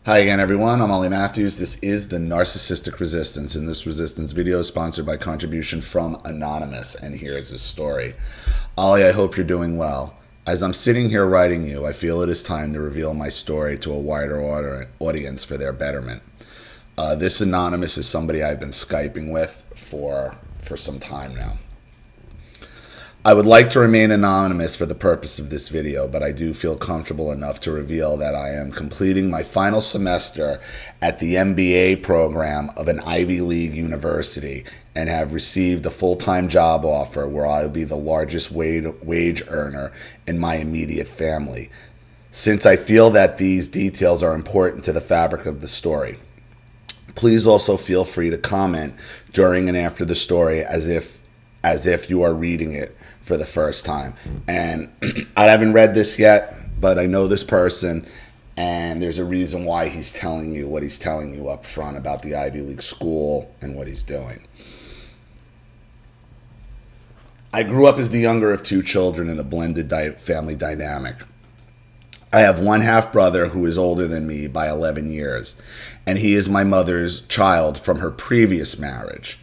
Hi again, everyone. I'm Ollie Matthews. This is the Narcissistic Resistance, and this resistance video is sponsored by contribution from Anonymous, and here's his story. Ollie, I hope you're doing well. As I'm sitting here writing you, I feel it is time to reveal my story to a wider audience for their betterment. This Anonymous is somebody I've been Skyping with for some time now. I would like to remain anonymous for the purpose of this video, but I do feel comfortable enough to reveal that I am completing my final semester at the MBA program of an Ivy League university and have received a full-time job offer where I'll be the largest wage earner in my immediate family. Since I feel that these details are important to the fabric of the story, please also feel free to comment during and after the story as if you are reading it for the first time. And I haven't read this yet, but I know this person, and there's a reason why he's telling you what he's telling you up front about the Ivy League school and what he's doing. I grew up as the younger of two children in a blended family dynamic. I have one half brother who is older than me by 11 years, and he is my mother's child from her previous marriage.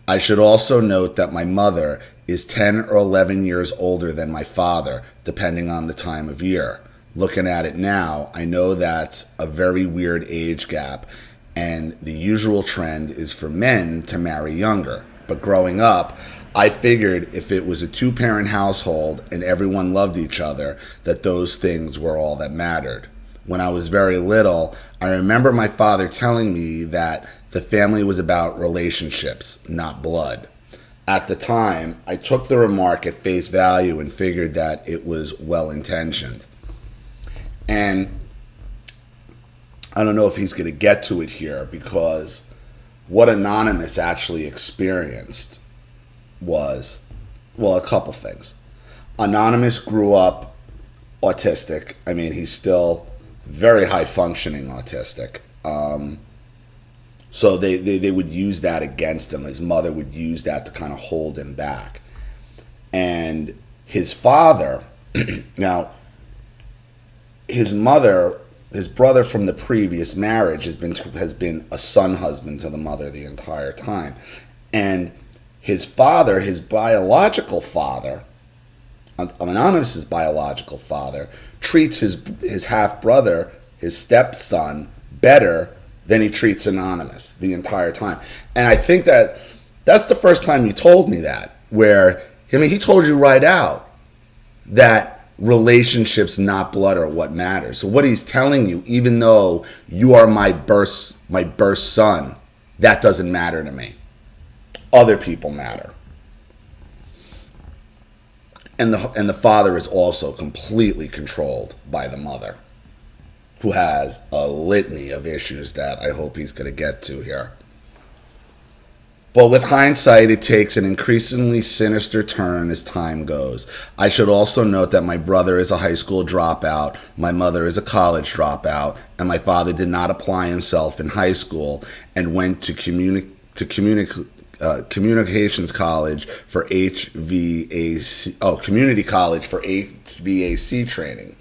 I should also note that my mother is 10 or 11 years older than my father, depending on the time of year. Looking at it now, I know that's a very weird age gap, and the usual trend is for men to marry younger. But growing up, I figured if it was a two-parent household and everyone loved each other, that those things were all that mattered. When I was very little, I remember my father telling me that the family was about relationships, not blood. At the time, I took the remark at face value and figured that it was well-intentioned. And I don't know if he's going to get to it here, because what Anonymous actually experienced was, well, a couple things. Anonymous grew up autistic. I mean, he's still very high-functioning autistic. So they would use that against him. His mother would use that to kind of hold him back. And his father, now, his brother from the previous marriage has been a son husband to the mother the entire time. And his father, his biological father, Anonymous's biological father, treats his half-brother, his stepson, better than he treats Anonymous the entire time. And I think that's the first time you told me that, where, I mean, he told you right out that relationships, not blood, are what matters. So what he's telling you, even though you are my birth son, that doesn't matter to me. Other people matter. And the father is also completely controlled by the mother, who has a litany of issues that I hope he's going to get to here. But with hindsight, it takes an increasingly sinister turn as time goes. I should also note that my brother is a high school dropout, my mother is a college dropout, and my father did not apply himself in high school and went to communications college for community college for HVAC training.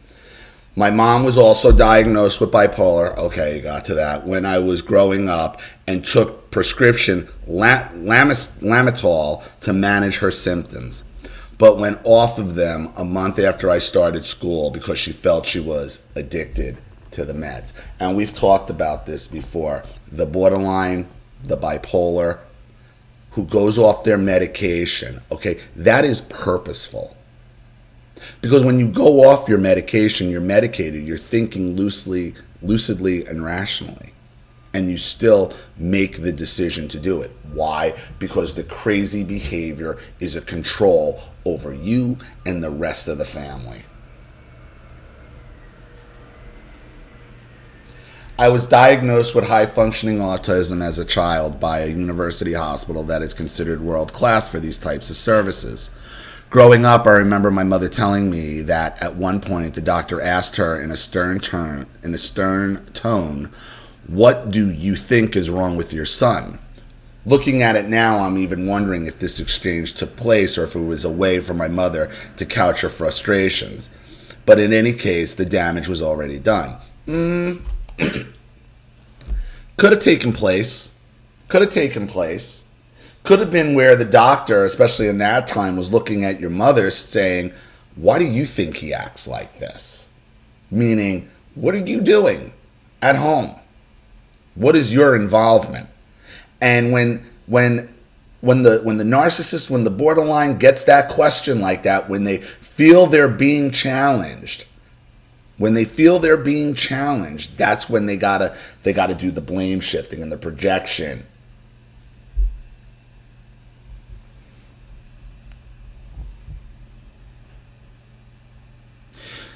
My mom was also diagnosed with bipolar, okay, you got to that, when I was growing up, and took prescription Lamitol to manage her symptoms, but went off of them a month after I started school because she felt she was addicted to the meds. And we've talked about this before. The borderline, the bipolar, who goes off their medication, okay, that is purposeful. Because when you go off your medication, you're medicated, you're thinking lucidly and rationally. And you still make the decision to do it. Why? Because the crazy behavior is a control over you and the rest of the family. I was diagnosed with high-functioning autism as a child by a university hospital that is considered world-class for these types of services. Growing up, I remember my mother telling me that at one point the doctor asked her in a stern tone, "What do you think is wrong with your son?" Looking at it now, I'm even wondering if this exchange took place or if it was a way for my mother to couch her frustrations. But in any case, the damage was already done. Could have taken place. Could have taken place. Could have been where the doctor, especially in that time, was looking at your mother saying, why do you think he acts like this? Meaning, what are you doing at home? What is your involvement? And when the narcissist, when the borderline gets that question like that, when they feel they're being challenged, that's when they gotta do the blame shifting and the projection.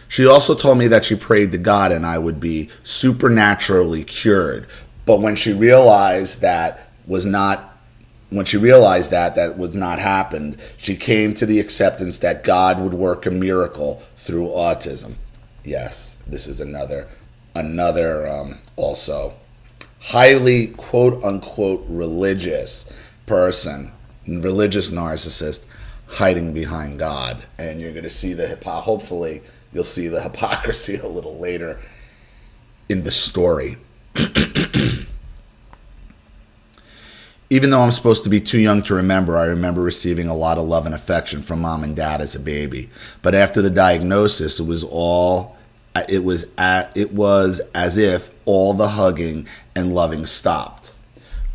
She also told me that she prayed to God and I would be supernaturally cured. But when she realized that was not happened, she came to the acceptance that God would work a miracle through autism. Yes, this is another also highly quote unquote religious person, religious narcissist hiding behind God. And you're going to see hopefully you'll see the hypocrisy a little later in the story. Even though I'm supposed to be too young to remember, I remember receiving a lot of love and affection from mom and dad as a baby. But after the diagnosis, it was as if all the hugging and loving stopped.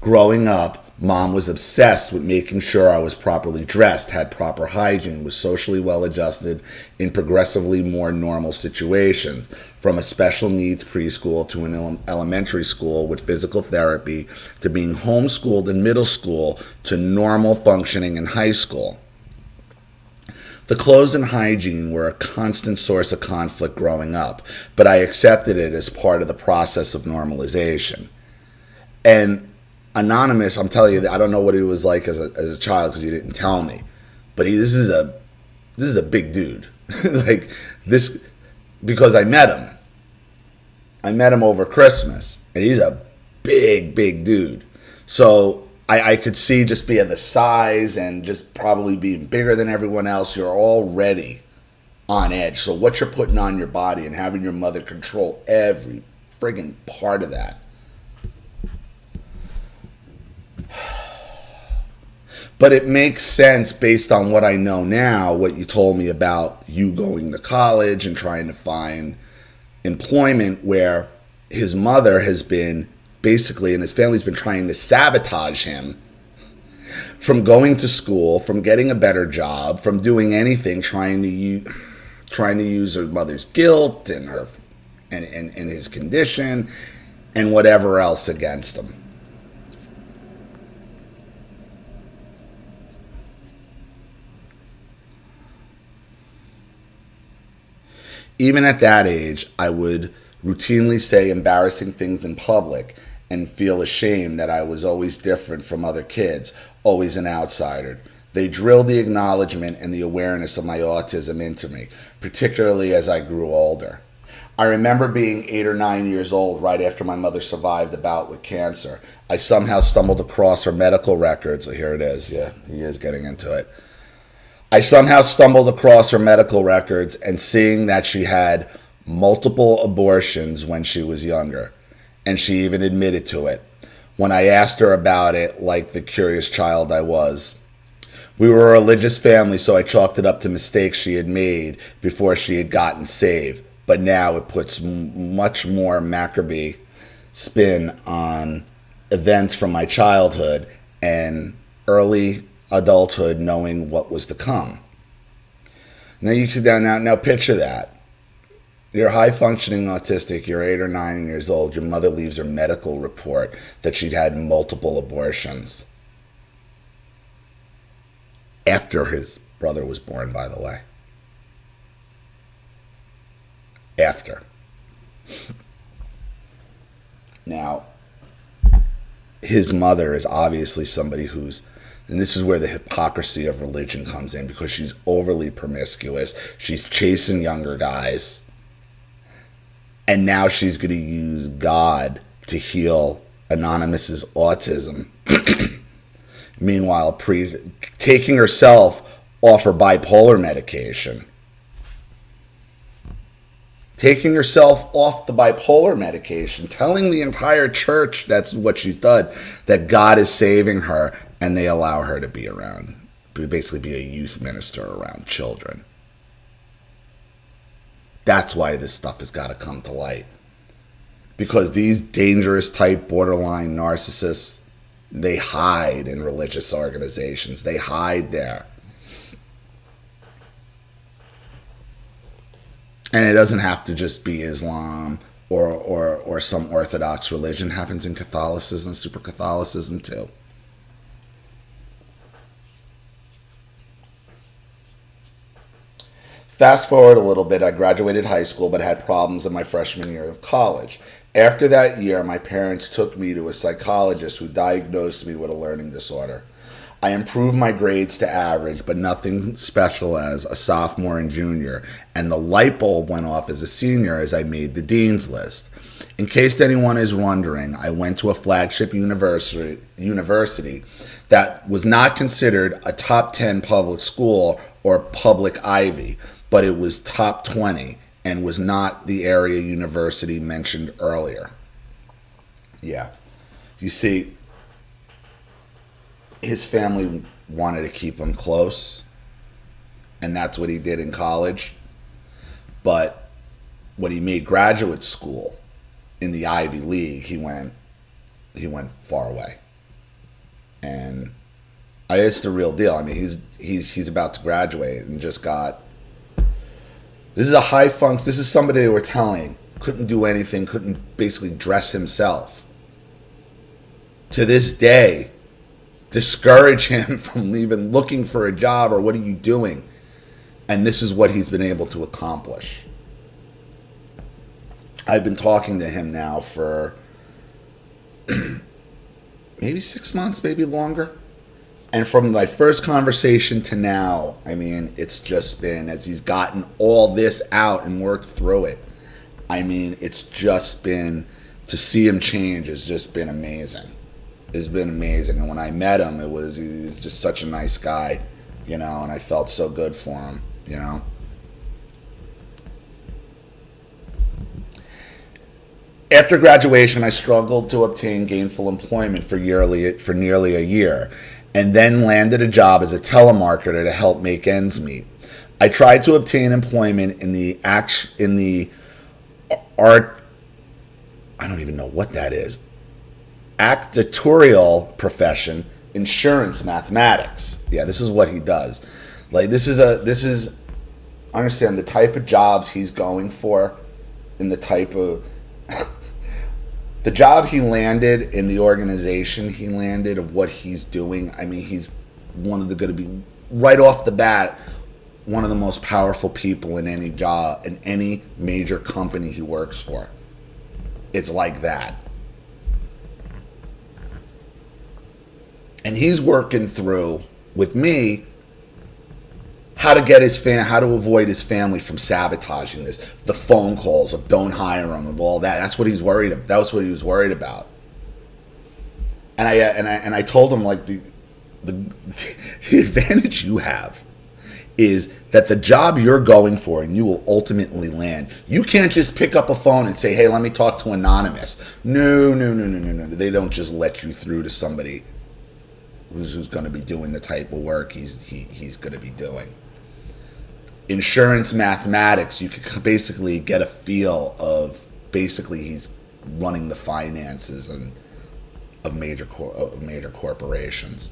Growing up, mom was obsessed with making sure I was properly dressed, had proper hygiene, was socially well adjusted in progressively more normal situations, from a special needs preschool to an elementary school with physical therapy, to being homeschooled in middle school, to normal functioning in high school. The clothes and hygiene were a constant source of conflict growing up, but I accepted it as part of the process of normalization. And Anonymous, I'm telling you, I don't know what he was like as a child because he didn't tell me, but this is a big dude, like this, because I met him. I met him over Christmas, and he's a big dude. So I could see just being the size and just probably being bigger than everyone else, you're already on edge. So what you're putting on your body and having your mother control every friggin' part of that. But it makes sense based on what I know now, what you told me about you going to college and trying to find employment, where his mother has been basically, and his family's been trying to sabotage him from going to school, from getting a better job, from doing anything, trying to use her mother's guilt and her and his condition and whatever else against him. Even at that age, I would routinely say embarrassing things in public and feel ashamed that I was always different from other kids, always an outsider. They drilled the acknowledgement and the awareness of my autism into me, particularly as I grew older. I remember being 8 or 9 years old right after my mother survived a bout with cancer. I somehow stumbled across her medical records. Oh, here it is. Yeah, he is getting into it. I somehow stumbled across her medical records and seeing that she had multiple abortions when she was younger. And she even admitted to it when I asked her about it, like the curious child I was. We were a religious family, so I chalked it up to mistakes she had made before she had gotten saved. But now it puts much more Maccabee spin on events from my childhood and early adulthood, knowing what was to come. Now you can now picture that. You're high functioning autistic, you're 8 or 9 years old, your mother leaves her medical report that she'd had multiple abortions. After his brother was born, by the way. After. Now, his mother is obviously somebody who's, and this is where the hypocrisy of religion comes in, because she's overly promiscuous. She's chasing younger guys. And now she's going to use God to heal Anonymous's autism. Meanwhile, taking herself off her bipolar medication. taking herself off the bipolar medication, telling the entire church that's what she's done, that God is saving her, and they allow her to be around, basically be a youth minister around children. That's why this stuff has got to come to light. Because these dangerous type borderline narcissists, they hide in religious organizations. They hide there. And it doesn't have to just be Islam or some Orthodox religion. It happens in Catholicism, super Catholicism too. Fast forward a little bit, I graduated high school but had problems in my freshman year of college. After that year, my parents took me to a psychologist who diagnosed me with a learning disorder. I improved my grades to average, but nothing special as a sophomore and junior, and the light bulb went off as a senior as I made the dean's list. In case anyone is wondering, I went to a flagship university that was not considered a top 10 public school or public Ivy, but it was top 20 and was not the area university mentioned earlier. Yeah. You see, his family wanted to keep him close, and that's what he did in college. But when he made graduate school in the Ivy League, he went far away. And it's the real deal. I mean, he's about to graduate and just got. This is a high funk. This is somebody they were telling couldn't do anything, couldn't basically dress himself. To this day, discourage him from even looking for a job or what are you doing? And this is what he's been able to accomplish. I've been talking to him now for maybe 6 months, maybe longer. And from my first conversation to now, I mean, it's just been, as he's gotten all this out and worked through it, I mean, it's just been, to see him change has just been amazing. It's been amazing. And when I met him, he was just such a nice guy, and I felt so good for him, After graduation, I struggled to obtain gainful employment for nearly a year, and then landed a job as a telemarketer to help make ends meet. I tried to obtain employment in the art, I don't even know what that is, actuarial profession, insurance mathematics. Yeah, this is what he does. Like, understand the type of jobs he's going for, and the type of the job he landed in the organization he landed of what he's doing. I mean, he's going to be right off the bat one of the most powerful people in any job, in any major company he works for. It's like that. And he's working through with me how to avoid his family from sabotaging this. The phone calls of don't hire him, of all that. That's what he's worried about. That was what he was worried about. And I told him, like, the advantage you have is that the job you're going for and you will ultimately land, you can't just pick up a phone and say, hey, let me talk to Anonymous. No. They don't just let you through to somebody who's going to be doing the type of work he's going to be doing. Insurance mathematics, you could basically get a feel of, basically he's running the finances of major corporations.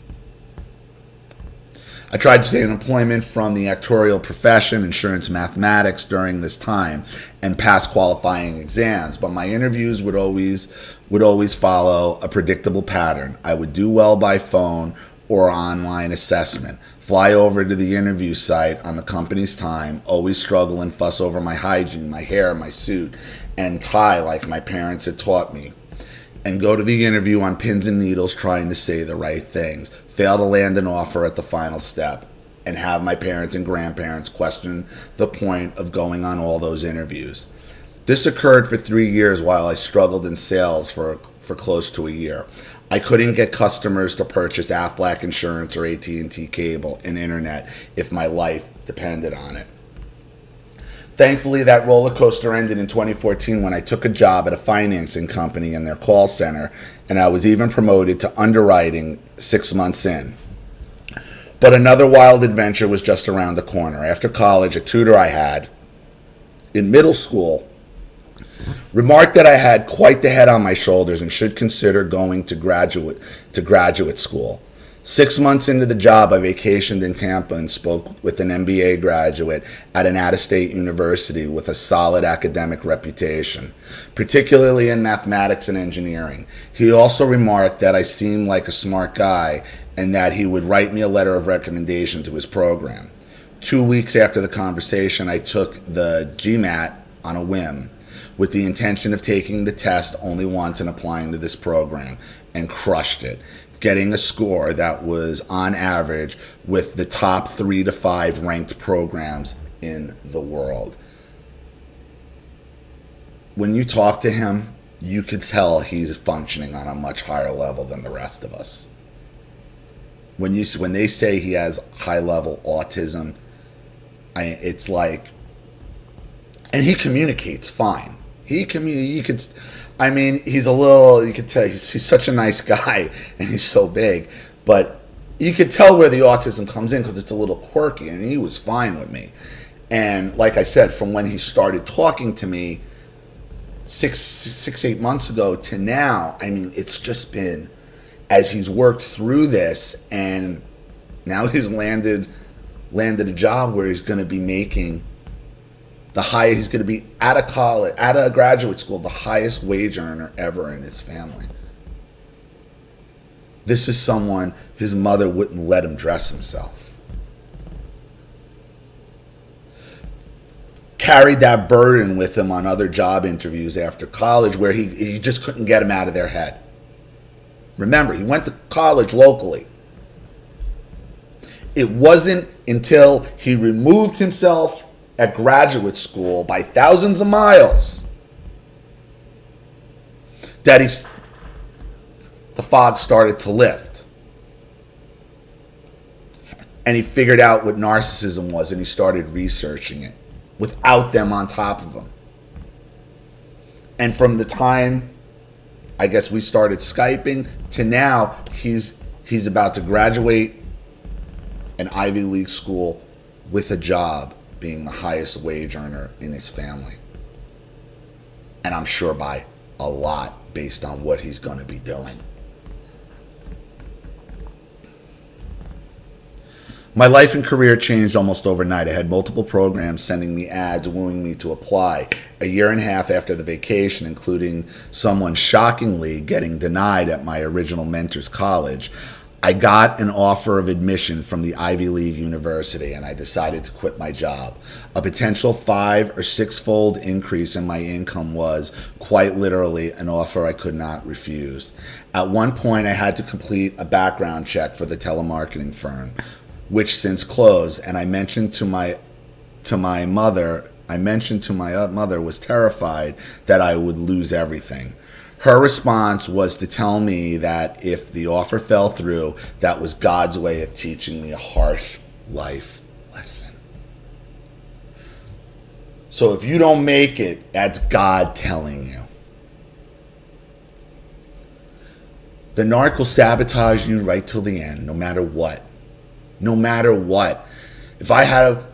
I tried to obtain employment from the actuarial profession, insurance mathematics, during this time and pass qualifying exams, but my interviews would always follow a predictable pattern. I would do well by phone or online assessment, fly over to the interview site on the company's time, always struggle and fuss over my hygiene, my hair, my suit, and tie like my parents had taught me, and go to the interview on pins and needles trying to say the right things, fail to land an offer at the final step, and have my parents and grandparents question the point of going on all those interviews. This occurred for 3 years while I struggled in sales for close to a year. I couldn't get customers to purchase Aflac insurance or AT&T cable and internet if my life depended on it. Thankfully, that roller coaster ended in 2014 when I took a job at a financing company in their call center, and I was even promoted to underwriting 6 months in. But another wild adventure was just around the corner. After college, a tutor I had in middle school remarked that I had quite the head on my shoulders and should consider going to graduate school. 6 months into the job, I vacationed in Tampa and spoke with an MBA graduate at an out-of-state university with a solid academic reputation, particularly in mathematics and engineering. He also remarked that I seemed like a smart guy and that he would write me a letter of recommendation to his program. 2 weeks after the conversation, I took the GMAT on a whim, with the intention of taking the test only once and applying to this program, and crushed it, getting a score that was on average with the top 3 to 5 ranked programs in the world. When you talk to him, you could tell he's functioning on a much higher level than the rest of us. When they say he has high level autism, it's like, and he communicates fine. You could tell he's such a nice guy and he's so big, but you could tell where the autism comes in because it's a little quirky, and he was fine with me. And like I said, from when he started talking to me 8 months ago to now, it's just been, as he's worked through this, and now he's landed a job where he's going to be making he's going to be out of graduate school, the highest wage earner ever in his family. This is someone, his mother wouldn't let him dress himself. Carried that burden with him on other job interviews after college where he just couldn't get him out of their head. Remember, he went to college locally. It wasn't until he removed himself at graduate school by thousands of miles that the fog started to lift. And he figured out what narcissism was, and he started researching it without them on top of him. And from the time, I guess, we started Skyping to now, he's about to graduate an Ivy League school with a job, being the highest wage earner in his family. And I'm sure by a lot based on what he's going to be doing. My life and career changed almost overnight. I had multiple programs sending me ads, wooing me to apply. A year and a half after the vacation, including someone shockingly getting denied at my original mentor's college, I got an offer of admission from the Ivy League University, and I decided to quit my job. A potential 5 or 6-fold increase in my income was, quite literally, an offer I could not refuse. At one point, I had to complete a background check for the telemarketing firm, which since closed, and I mentioned to my mother was terrified that I would lose everything. Her response was to tell me that if the offer fell through, that was God's way of teaching me a harsh life lesson. So if you don't make it, that's God telling you. The narc will sabotage you right till the end, no matter what. No matter what.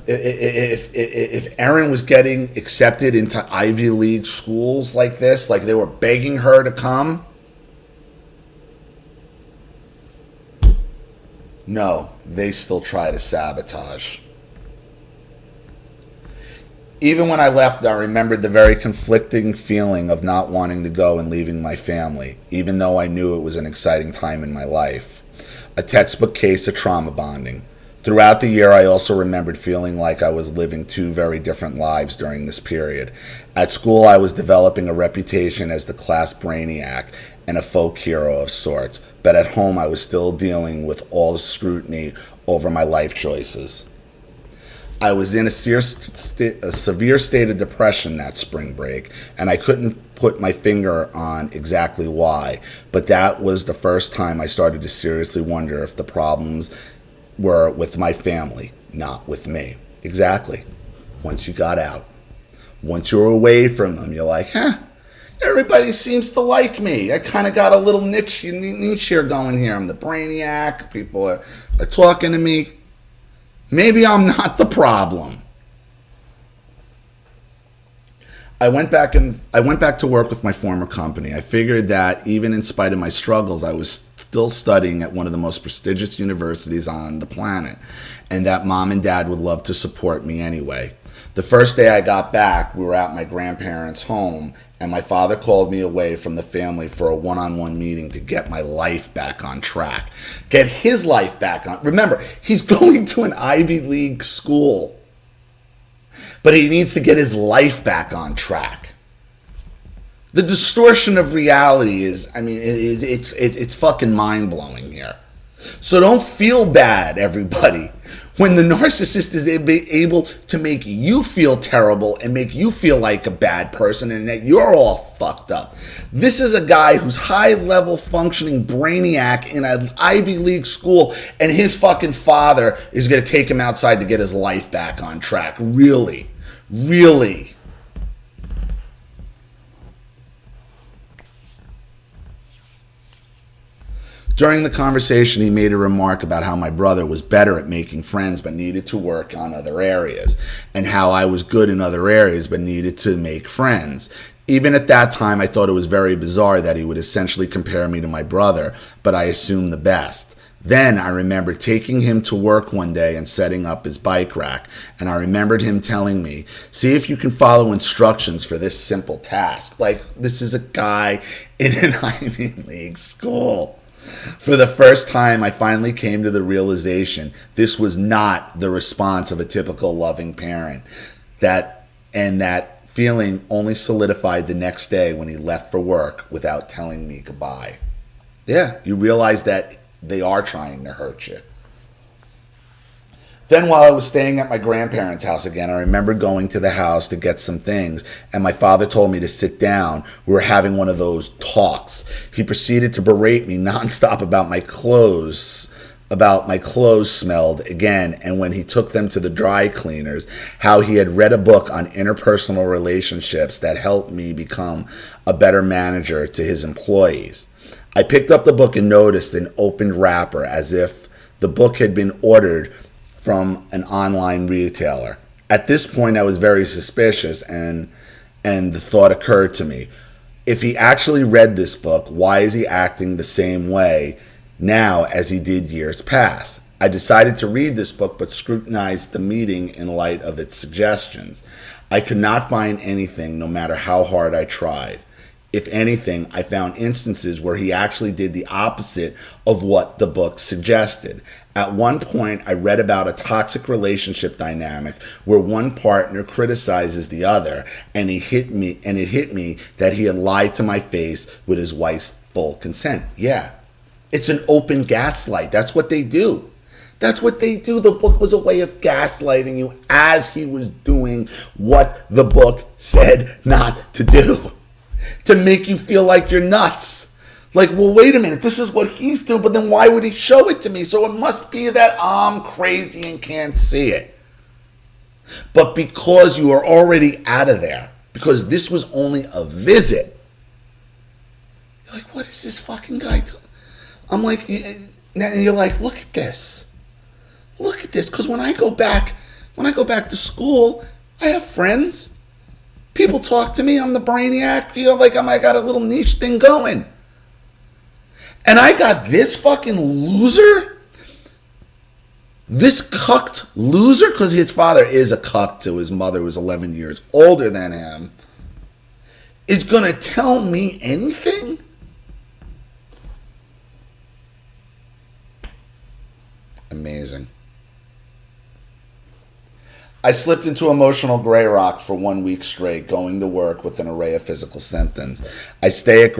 If Erin was getting accepted into Ivy League schools like this, like they were begging her to come, no, they still try to sabotage. Even when I left, I remembered the very conflicting feeling of not wanting to go and leaving my family, even though I knew it was an exciting time in my life. A textbook case of trauma bonding. Throughout the year, I also remembered feeling like I was living 2 very different lives during this period. At school, I was developing a reputation as the class brainiac and a folk hero of sorts, but at home, I was still dealing with all the scrutiny over my life choices. I was in a severe state of depression that spring break, and I couldn't put my finger on exactly why, but that was the first time I started to seriously wonder if the problems were with my family, not with me. Exactly. Once you got out, Once you're away from them, you're like, everybody seems to like me. I kind of got a little niche here going here. I'm the brainiac. People are talking to me. Maybe I'm not the problem. I went back to work with my former company. I figured that even in spite of my struggles, I was still studying at one of the most prestigious universities on the planet, and that mom and dad would love to support me anyway. The first day I got back, we were at my grandparents' home, and my father called me away from the family for a one-on-one meeting to get my life back on track. Get his life back on. Remember, he's going to an Ivy League school, but he needs to get his life back on track. The distortion of reality is, it's fucking mind-blowing here. So don't feel bad, everybody, when the narcissist is able to make you feel terrible and make you feel like a bad person and that you're all fucked up. This is a guy who's high-level functioning brainiac in an Ivy League school, and his fucking father is going to take him outside to get his life back on track. Really? Really? During the conversation, he made a remark about how my brother was better at making friends but needed to work on other areas, and how I was good in other areas but needed to make friends. Even at that time, I thought it was very bizarre that he would essentially compare me to my brother, but I assumed the best. Then I remembered taking him to work one day and setting up his bike rack, and I remembered him telling me, see if you can follow instructions for this simple task. Like, this is a guy in an Ivy League school. For the first time, I finally came to the realization this was not the response of a typical loving parent. That feeling only solidified the next day when he left for work without telling me goodbye. Yeah, you realize that they are trying to hurt you. Then while I was staying at my grandparents' house again, I remembered going to the house to get some things, and my father told me to sit down. We were having one of those talks. He proceeded to berate me nonstop about my clothes smelled again, and when he took them to the dry cleaners, how he had read a book on interpersonal relationships that helped me become a better manager to his employees. I picked up the book and noticed an opened wrapper as if the book had been ordered from an online retailer. At this point, I was very suspicious, and the thought occurred to me, if he actually read this book, why is he acting the same way now as he did years past? I decided to read this book, but scrutinized the meeting in light of its suggestions. I could not find anything, no matter how hard I tried. If anything, I found instances where he actually did the opposite of what the book suggested. At one point, I read about a toxic relationship dynamic where one partner criticizes the other, and it hit me that he had lied to my face with his wife's full consent. Yeah, it's an open gaslight. That's what they do. That's what they do. The book was a way of gaslighting you as he was doing what the book said not to do, to make you feel like you're nuts. Like, well, wait a minute, this is what he's doing, but then why would he show it to me? So it must be that I'm crazy and can't see it. But because you are already out of there, because this was only a visit, you're like, what is this fucking guy doing? I'm like, and you're like, look at this. Look at this. Because when I go back to school, I have friends. People talk to me. I'm the brainiac. You know, like I got a little niche thing going. And I got this fucking loser, this cucked loser, because his father is a cuck to his mother, who's 11 years older than him, is going to tell me anything? Amazing. I slipped into emotional gray rock for 1 week straight, going to work with an array of physical symptoms. I stayed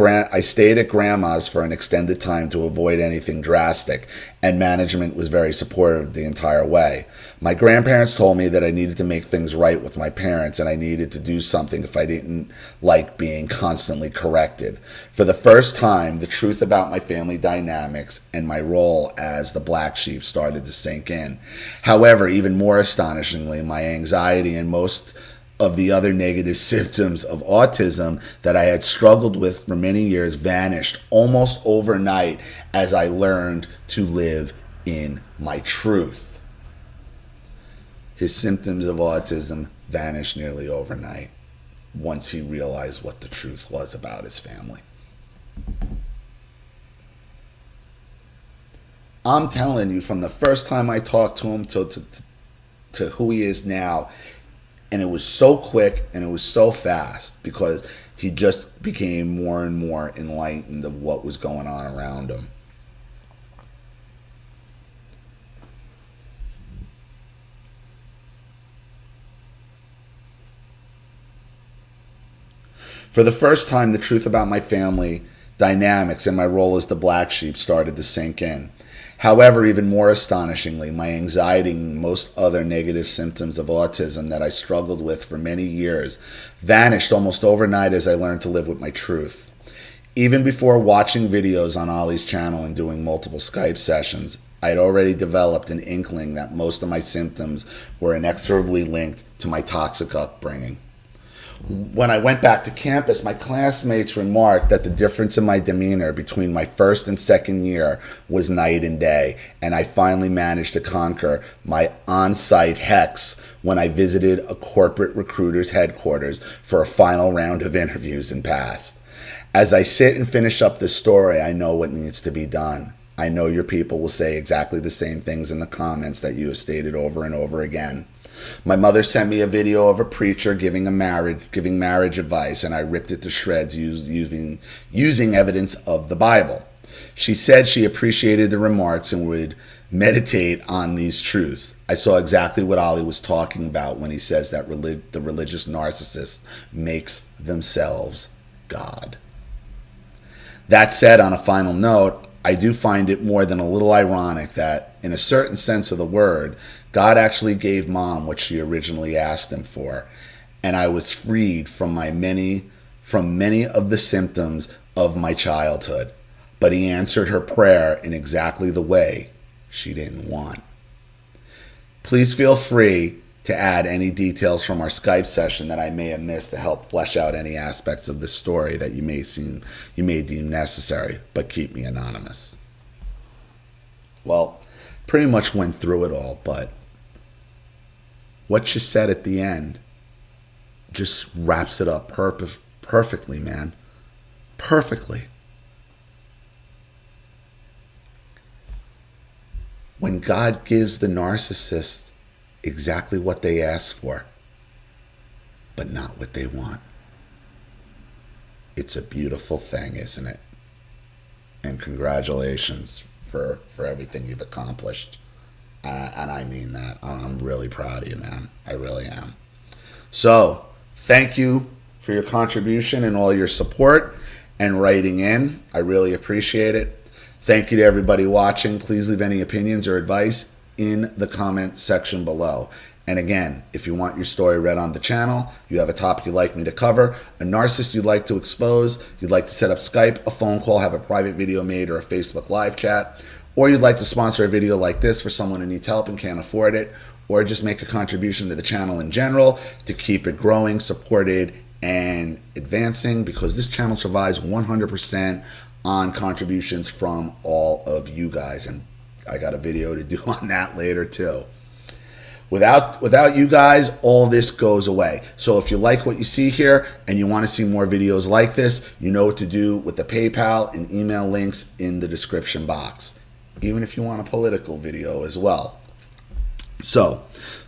at grandma's for an extended time to avoid anything drastic, and management was very supportive the entire way. My grandparents told me that I needed to make things right with my parents, and I needed to do something if I didn't like being constantly corrected. For the first time, the truth about my family dynamics and my role as the black sheep started to sink in. However, even more astonishingly, my anxiety and most of the other negative symptoms of autism that I had struggled with for many years vanished almost overnight as I learned to live in my truth. His symptoms of autism vanished nearly overnight once he realized what the truth was about his family. I'm telling you, from the first time I talked to him to who he is now, and it was so quick and it was so fast because he just became more and more enlightened of what was going on around him. For the first time, the truth about my family dynamics and my role as the black sheep started to sink in. However, even more astonishingly, my anxiety and most other negative symptoms of autism that I struggled with for many years vanished almost overnight as I learned to live with my truth. Even before watching videos on Ollie's channel and doing multiple Skype sessions, I had already developed an inkling that most of my symptoms were inexorably linked to my toxic upbringing. When I went back to campus, my classmates remarked that the difference in my demeanor between my first and second year was night and day, and I finally managed to conquer my on-site hex when I visited a corporate recruiter's headquarters for a final round of interviews and passed. As I sit and finish up this story, I know what needs to be done. I know your people will say exactly the same things in the comments that you have stated over and over again. My mother sent me a video of a preacher giving marriage advice, and I ripped it to shreds using evidence of the Bible. She said she appreciated the remarks and would meditate on these truths. I saw exactly what Ollie was talking about when he says that the religious narcissist makes themselves God. That said, on a final note, I do find it more than a little ironic that, in a certain sense of the word, God actually gave Mom what she originally asked him for, and I was freed from many of the symptoms of my childhood. But he answered her prayer in exactly the way she didn't want. Please feel free to add any details from our Skype session that I may have missed to help flesh out any aspects of the story that you may deem necessary, but keep me anonymous. Well, pretty much went through it all, but what you said at the end just wraps it up perfectly, man. Perfectly. When God gives the narcissist exactly what they ask for, but not what they want, it's a beautiful thing, isn't it? And congratulations for everything you've accomplished. And I mean that. I'm really proud of you, man. I really am. So, thank you for your contribution and all your support and writing in. I really appreciate it. Thank you to everybody watching. Please leave any opinions or advice in the comment section below. And again, if you want your story read on the channel, you have a topic you'd like me to cover, a narcissist you'd like to expose, you'd like to set up Skype, a phone call, have a private video made, or a Facebook live chat, or you'd like to sponsor a video like this for someone who needs help and can't afford it, or just make a contribution to the channel in general to keep it growing, supported, and advancing, because this channel survives 100% on contributions from all of you guys. And I got a video to do on that later too. Without you guys, all this goes away. So if you like what you see here and you want to see more videos like this, you know what to do with the PayPal and email links in the description box, even if you want a political video as well. So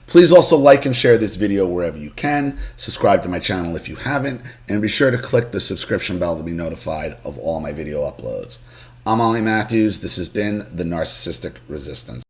please also like and share this video wherever you can. Subscribe to my channel if you haven't, and be sure to click the subscription bell to be notified of all my video uploads. I'm Ollie Matthews. This has been The Narcissistic Resistance.